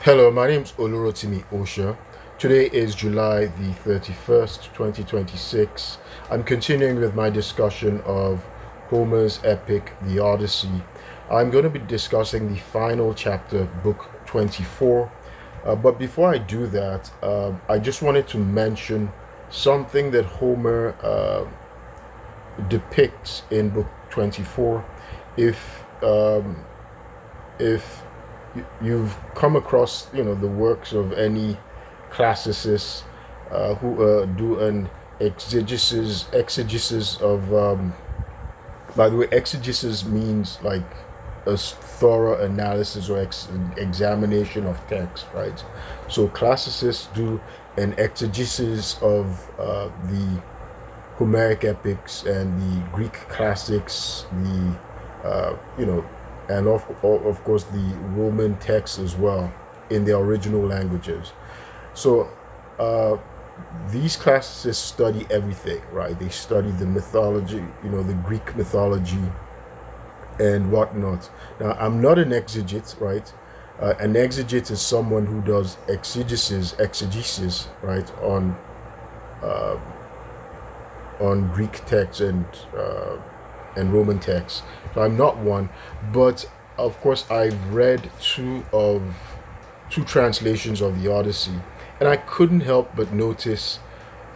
Hello, my name is Olurotimi Osha. Today is July the 31st, 2026. I'm continuing with my discussion of Homer's epic, the Odyssey. I'm going to be discussing the final chapter, book 24. But before I do that, I just wanted to mention something that Homer depicts in book 24. If if you've come across the works of any classicists who do an exegesis of by the way, exegesis means like a thorough analysis or examination of text, right? So classicists do an exegesis of the Homeric epics and the Greek classics, the and of course the Roman texts as well in their original languages. So these classicists study everything, right? They study the mythology, the Greek mythology and whatnot. Now, I'm not an exegete, right? An exegete is someone who does exegesis, right, uh, on Greek texts and Roman texts. So I'm not one, but of course I've read two translations of the Odyssey, and I couldn't help but notice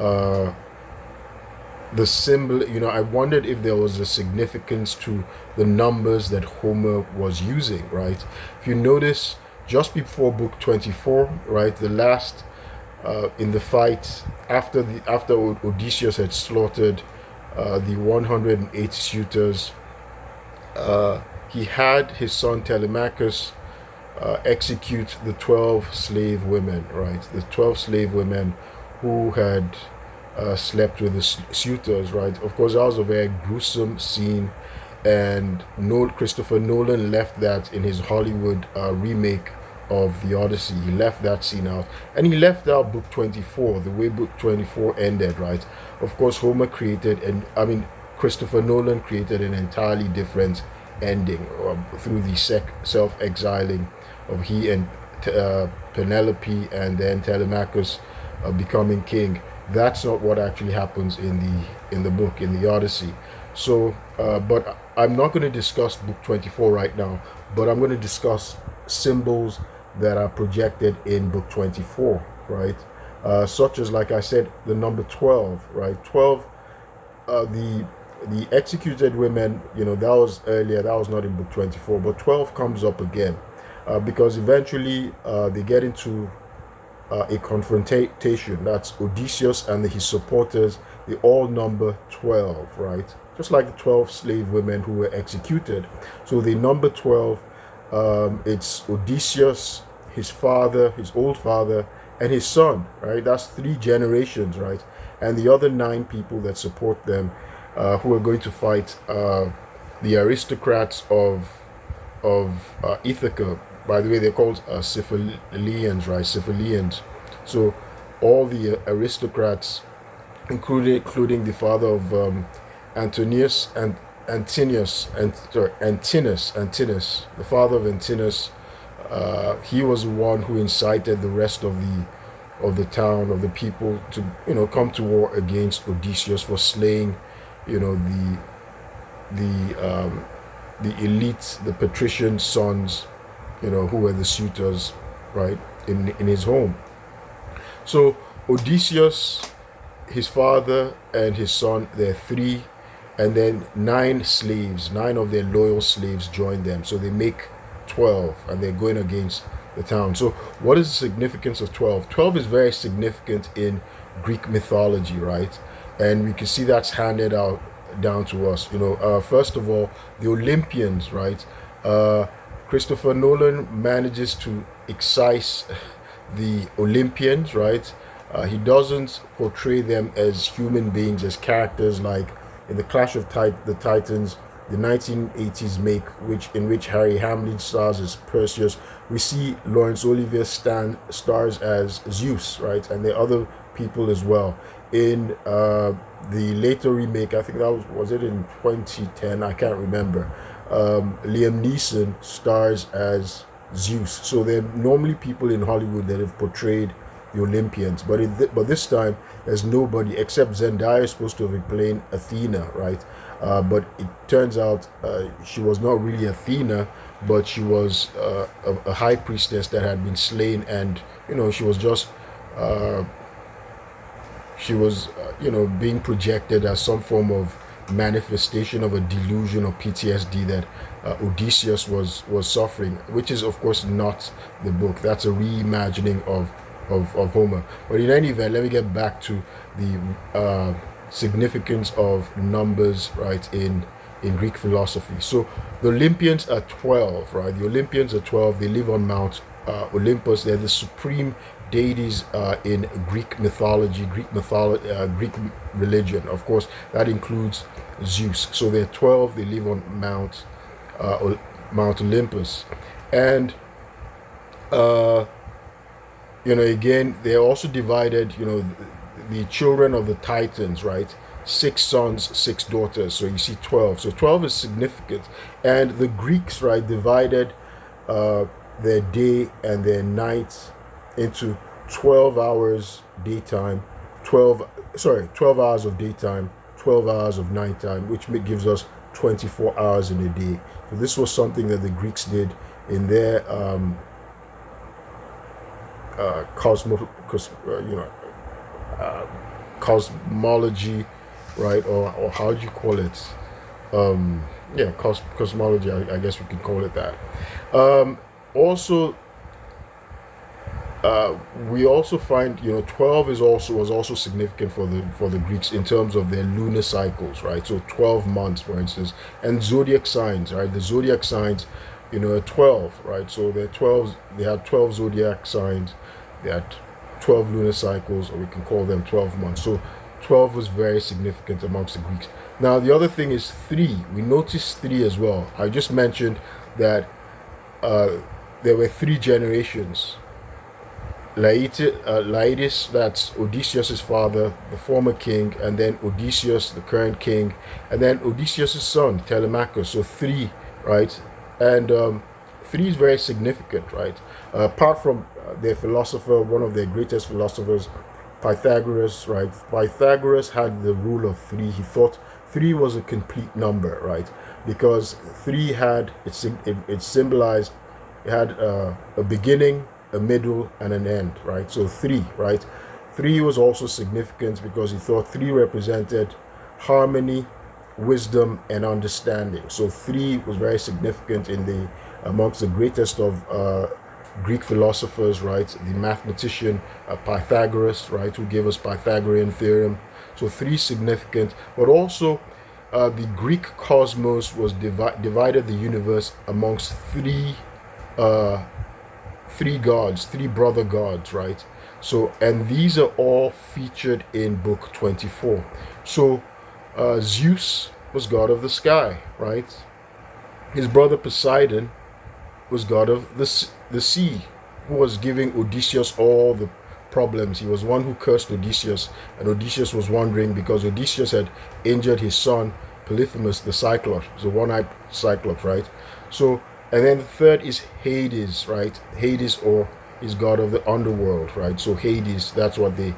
uh, the symbol. I wondered if there was a significance to the numbers that Homer was using. Right? If you notice, just before book 24, right, the last in the fight after Odysseus had slaughtered the 108 suitors, he had his son Telemachus execute the 12 slave women, right? The 12 slave women who had slept with the suitors, right? Of course, that was a very gruesome scene, and Christopher Nolan left that in his Hollywood remake of the Odyssey. He left that scene out, and he left out book 24, the way book 24 ended, right? Of course, Christopher Nolan created an entirely different ending through the self-exiling of he and Penelope, and then Telemachus becoming king. That's not what actually happens in the book, in the Odyssey. So, but I'm not going to discuss book 24 right now, but I'm going to discuss symbols that are projected in book 24, right? Such as, like I said, the number 12, right? 12, the executed women, that was earlier, that was not in book 24, but 12 comes up again because eventually they get into a confrontation. That's Odysseus and his supporters. They all number 12, right? Just like the 12 slave women who were executed. So the number 12, it's Odysseus, his father, his old father, and his son, right? That's 3 generations, right? And the other 9 people that support them, who are going to fight the aristocrats of Ithaca. By the way, they're called Cephalians, right? Cephalians. So all the aristocrats, including the father of Antonius and Antinous, the father of Antinous. He was the one who incited the rest of the town, of the people, to come to war against Odysseus for slaying the elite, the patrician sons, who were the suitors, right, in his home. So Odysseus, his father, and his son, they're 3, and then 9 slaves, 9 of their loyal slaves join them. So they make 12, and they're going against the town. So what is the significance of 12? 12 is very significant in Greek mythology, right? And we can see that's handed out down to us. First of all, the Olympians, right? Christopher Nolan manages to excise the Olympians, right? He doesn't portray them as human beings, as characters like in the Clash of the Titans, the 1980s make, in which Harry Hamlin stars as Perseus. We see Laurence Olivier stars as Zeus, right? And there are other people as well. In the later remake, I think that was it in 2010, I can't remember. Liam Neeson stars as Zeus. So there are normally people in Hollywood that have portrayed the Olympians, but this time there's nobody except Zendaya is supposed to have been playing Athena, right? But it turns out she was not really Athena, but she was a high priestess that had been slain, and she was just being projected as some form of manifestation of a delusion or PTSD that Odysseus was suffering, which is of course not the book. That's a reimagining of Homer. But in any event, let me get back to the significance of numbers, right, in Greek philosophy. So the Olympians are 12, right? The Olympians are 12. They live on Mount Olympus. They're the supreme deities in Greek mythology, Greek religion. Of course, that includes Zeus. So they're 12. They live on Mount Olympus, and again, they're also divided. The children of the Titans, right? 6 sons, 6 daughters. So you see 12. So 12 is significant. And the Greeks, right, divided their day and their night into 12 hours daytime, 12 hours of daytime, 12 hours of nighttime, which gives us 24 hours in a day. So this was something that the Greeks did in their cosmology, right? Or how do you call it? Cosmology. I guess we can call it that. Also, we also find 12 was also significant for the Greeks in terms of their lunar cycles, right? So 12 months, for instance, and zodiac signs, right? The zodiac signs, are 12, right? So they're 12. They had 12 zodiac signs. They had 12 lunar cycles, or we can call them 12 months. So 12 was very significant amongst the Greeks. Now the other thing is 3. We noticed 3 as well. I just mentioned that there were 3 generations. Laertes, that's Odysseus' father, the former king, and then Odysseus, the current king, and then Odysseus' son, Telemachus. So 3, right? And 3 is very significant, right? Apart from their philosopher, one of their greatest philosophers, Pythagoras, right? Pythagoras had the rule of 3. He thought 3 was a complete number, right? Because 3 had, it symbolized, it had a beginning, a middle, and an end, right? So 3, right? 3 was also significant because he thought 3 represented harmony, wisdom, and understanding. So 3 was very significant amongst the greatest of Greek philosophers, right? The mathematician Pythagoras, right, who gave us Pythagorean theorem. So 3 significant, but also the Greek cosmos was divided the universe amongst 3 gods, 3 brother gods, right? So, and these are all featured in book 24. So Zeus was god of the sky, right? His brother Poseidon was god of the sea, who was giving Odysseus all the problems. He was one who cursed Odysseus, and Odysseus was wondering because Odysseus had injured his son Polyphemus, the Cyclops, the one-eyed Cyclops, right? So, and then the third is Hades, right? Hades, or is god of the underworld, right? So Hades, those are the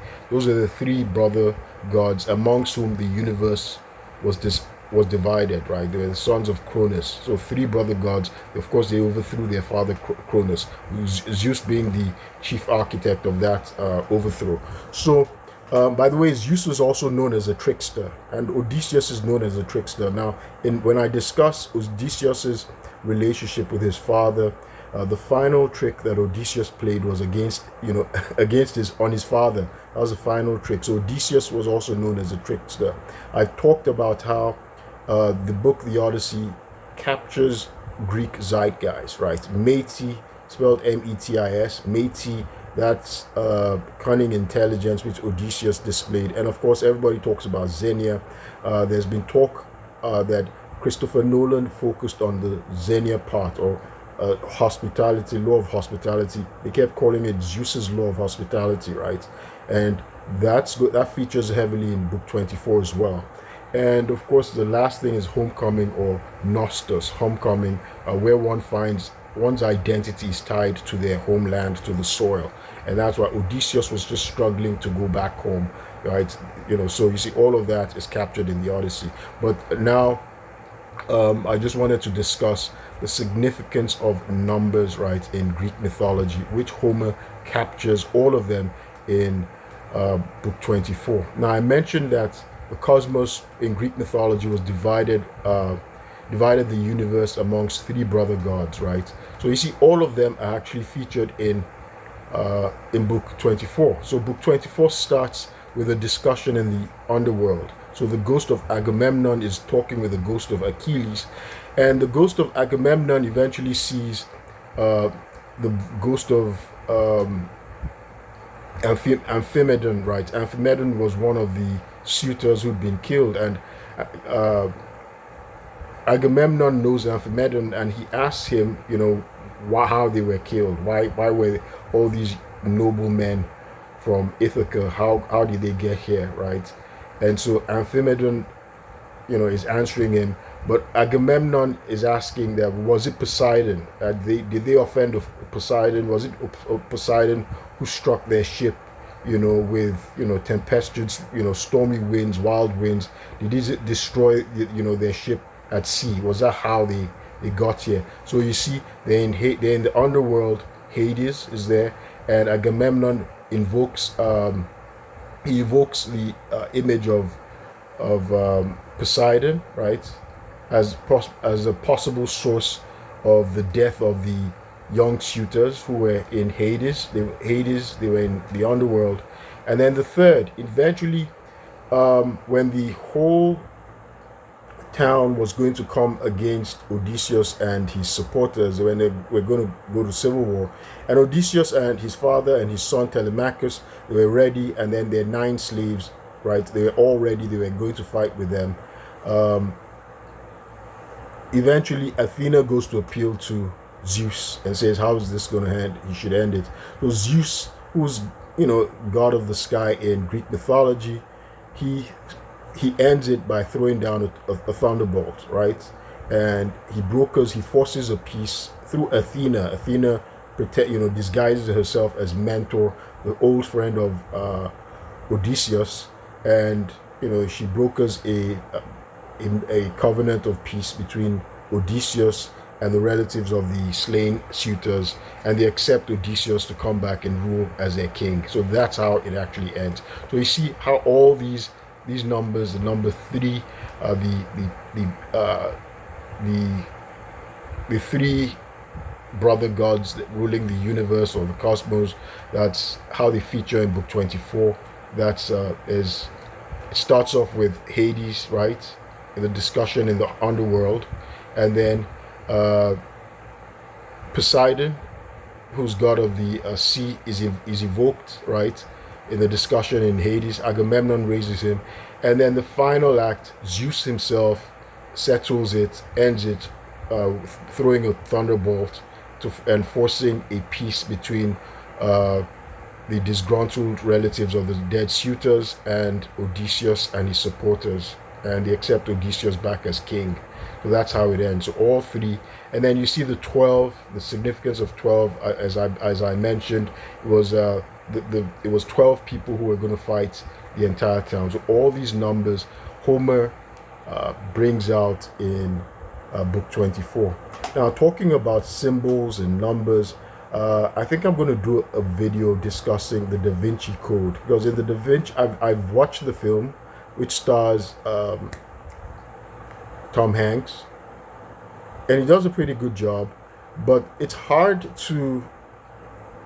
3 brother gods amongst whom the universe was divided, right? They were the sons of Cronus. So 3 brother gods. Of course, they overthrew their father Cronus, Zeus being the chief architect of that overthrow. So, by the way, Zeus was also known as a trickster, and Odysseus is known as a trickster. Now, when I discuss Odysseus's relationship with his father, the final trick that Odysseus played was against his father. That was the final trick. So Odysseus was also known as a trickster. I've talked about how the book The Odyssey captures Greek zeitgeist, right? Métis, spelled M-E-T-I-S, Métis, that's cunning intelligence which Odysseus displayed. And of course, everybody talks about Xenia. There's been talk that Christopher Nolan focused on the Xenia part, or hospitality, law of hospitality. They kept calling it Zeus's law of hospitality, right? And that features heavily in book 24 as well. And of course, the last thing is homecoming, or Nostos, homecoming, where one finds one's identity is tied to their homeland, to the soil, and that's why Odysseus was just struggling to go back home, right? So you see all of that is captured in the Odyssey. But now I just wanted to discuss the significance of numbers, right, in Greek mythology, which Homer captures all of them in book 24. Now, I mentioned that the cosmos in Greek mythology was divided the universe amongst three brother gods, right? So you see, all of them are actually featured in book 24. So book 24 starts with a discussion in the underworld. So the ghost of Agamemnon is talking with the ghost of Achilles, and the ghost of Agamemnon eventually sees the ghost of Amphimedon, right? Amphimedon was one of the suitors who'd been killed, and Agamemnon knows Amphimedon, and he asks him, how they were killed. Why were all these noble men from Ithaca? How did they get here, right? And so Amphimedon, is answering him, but Agamemnon is asking them, was it Poseidon? Did they offend of Poseidon? Was it Poseidon who struck their ship, with tempestuous, stormy winds, wild winds? Did he destroy, their ship at sea? Was that how they got here? So you see, they're in the underworld. Hades is there, and Agamemnon evokes the image of Poseidon, right, as a possible source of the death of the young suitors who were in Hades. They were in the underworld. And then the third, eventually, when the whole town was going to come against Odysseus and his supporters, when they were going to go to civil war, and Odysseus and his father and his son Telemachus, they were ready, and then their 9 slaves, right, they were all ready, they were going to fight with them. Eventually Athena goes to appeal to Zeus and says, how is this going to end? He should end it. So Zeus, who's god of the sky in Greek mythology, he ends it by throwing down a thunderbolt, right? And he forces a peace through Athena. Athena disguises herself as Mentor, the old friend of Odysseus, and she brokers a covenant of peace between Odysseus and the relatives of the slain suitors, and they accept Odysseus to come back and rule as their king. So that's how it actually ends. So you see how all these numbers, the number 3, the 3 brother gods ruling the universe or the cosmos, that's how they feature in book 24. It starts off with Hades, right, in the discussion in the underworld, and then Poseidon, who's god of the sea, is evoked, right, in the discussion in Hades. Agamemnon raises him, and then the final act, Zeus himself settles it, ends it, throwing a thunderbolt and forcing a peace between the disgruntled relatives of the dead suitors and Odysseus and his supporters, and they accept Odysseus back as king. So that's how it ends. So all 3, and then you see the 12. The significance of 12, as I mentioned, it was it was 12 people who were going to fight the entire town. So all these numbers Homer brings out in book 24. Now, talking about symbols and numbers, I think I'm going to do a video discussing the Da Vinci Code, because in the Da Vinci, I've watched the film, which stars Tom Hanks, and he does a pretty good job, but it's hard to,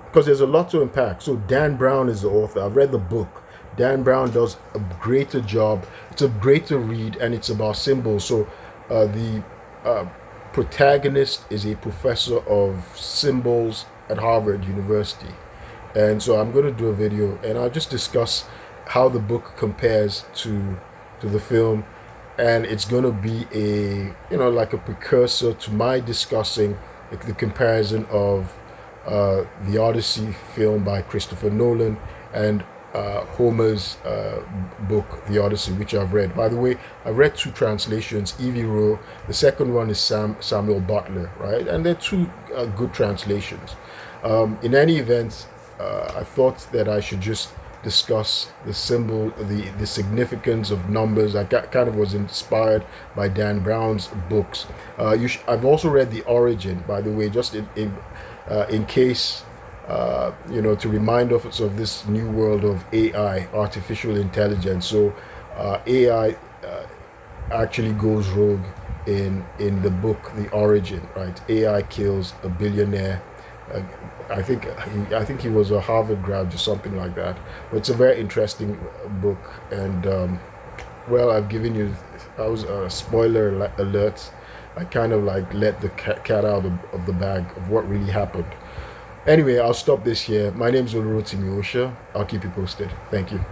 because there's a lot to unpack. So Dan Brown is the author. I've read the book. Dan Brown does a greater job. It's a greater read, and it's about symbols. So the protagonist is a professor of symbols at Harvard University, and so I'm going to do a video, and I'll just discuss how the book compares to the film, and it's going to be like a precursor to my discussing the comparison of the Odyssey film by Christopher Nolan and Homer's book, The Odyssey, which I've read. By the way, I've read two translations, Evie Rowe. The second one is Samuel Butler, right? And they're two good translations. In any event, I thought that I should just discuss the symbol, the significance of numbers. I kind of was inspired by Dan Brown's books. I've also read The Origin, by the way, just in case, to remind us of this new world of AI, artificial intelligence. So AI actually goes rogue in the book The Origin, right? AI kills a billionaire. Uh, I think he was a Harvard grad or something like that. But it's a very interesting book, and well, I've given you. I was a spoiler alert. I kind of like let the cat out of the bag of what really happened. Anyway, I'll stop this here. My name is Olurotimi Osha. I'll keep you posted. Thank you.